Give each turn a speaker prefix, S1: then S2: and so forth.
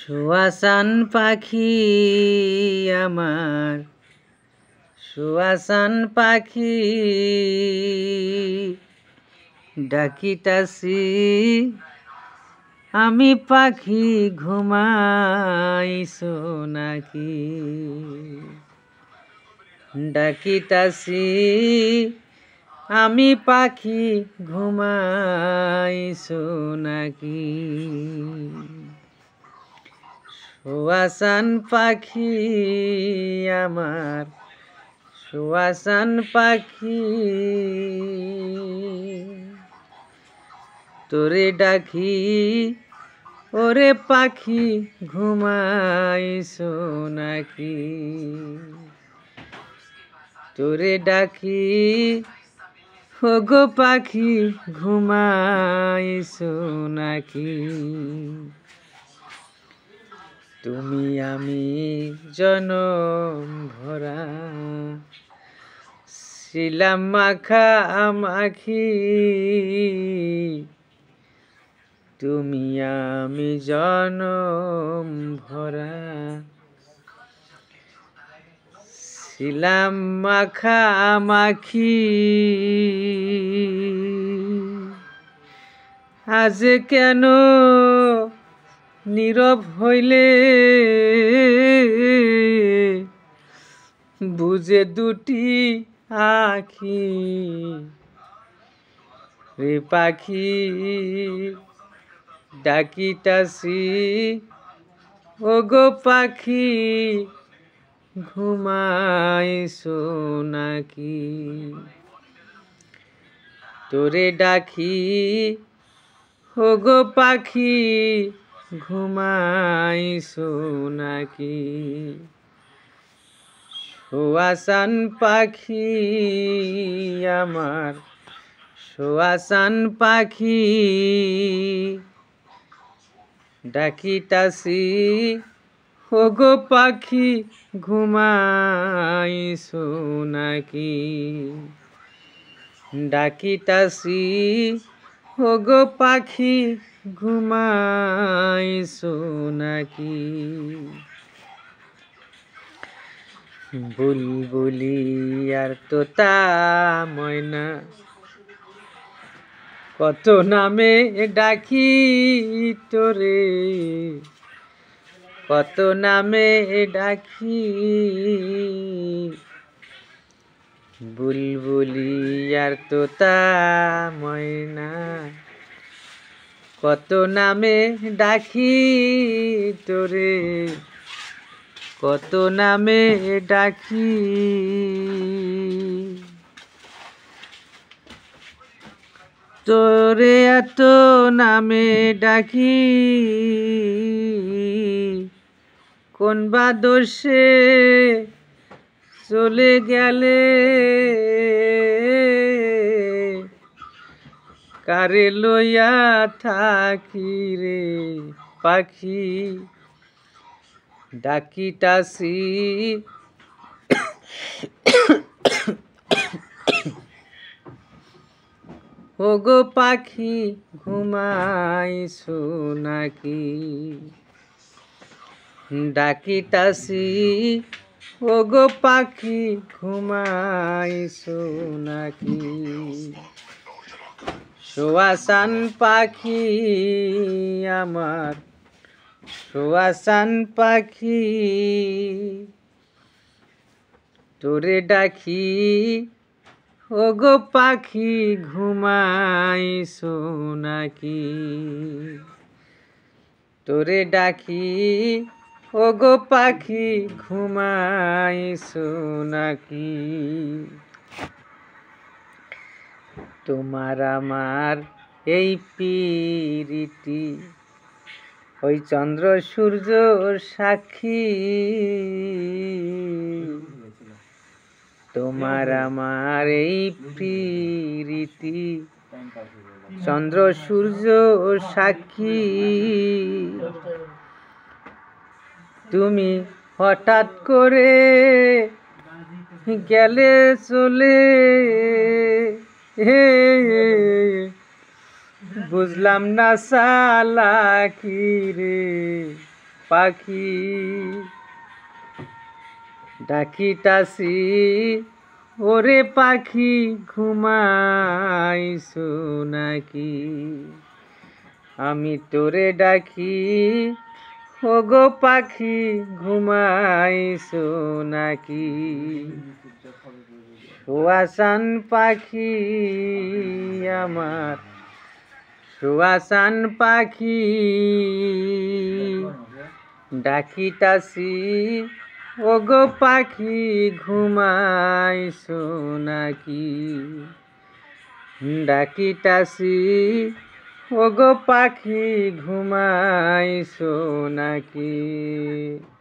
S1: সুয়াসান পাখি আমার সুয়াসান পাখি ডাকিতাছি আমি পাখি ঘুমাইছো নাকি ডাকিতাছি আমি পাখি ঘুমাইছো নাকি সুয়াসান পাখি আমার সুয়াসান পাখি তোরে ডাকি ওরে পাখি ঘুমাইছো নাকি তোরে ডাকি ওগো পাখি ঘুমাইছো নাকি তুমি আমি জনম ভরা ছিলাম মাখামাখি তুমি আমি জনম ভরা ছিলাম মাখামাখি আজ কেন নীরব হইলে বুঝে দুটি আখি রে পাখি ডাকিতাছি ওগো পাখি ঘুমাইছো নাকি তোরে ডাকি ওগো পাখি ঘুমাইছো নাকি সুয়াসান পাখি আমার সুয়াসান পাখি ডাকিতাছি ওগো পাখি ঘুমাইছো নাকি ডাকিতাছি ওগো পাখি ঘুমাইছো নাকি বুলবুলি আর তোতা ময়না কত নামে ডাকি তোরে কত নামে ডাকি বুলবুলি আর তোতা ময়না কত নামে ডাকি তোরে কত নামে ডাকি তোরে এত নামে ডাকি কোন বা দোষে চলে গেলে কারে লইয়া থাকি রে পাখি ডাকিতাছি ওগো পাখি ঘুমাইছো নাকি ডাকিতাছি ওগো পাখি ঘুমাইছো নাকি সুয়াসান পাখি আমার সুয়াসান পাখি তোরে ডাকি ওগো পাখি ঘুমাইছো নাকি তোরে ডাকি ওগো পাখি ঘুমাইছো নাকি তোমার আমার এই পিরিতি ওই চন্দ্র সূর্য সাক্ষী তোমার আমার এই প্রীতি চন্দ্র সূর্য সাক্ষী তুমি হঠাৎ করে গেলে চলে বুঝলাম না চালাকি রে পাখি ডাকিতাছি ওরে পাখি ঘুমাইছো নাকি আমি তোরে ডাকি ওগো পাখি ঘুমাইছো নাকি সুয়াসান পাখি আমার সুয়াসান পাখি ডাকিতাছি ওগো পাখি ঘুমাইছো নাকি ডাকিতাছি ওগো পাখি ঘুমাইছো নাকি।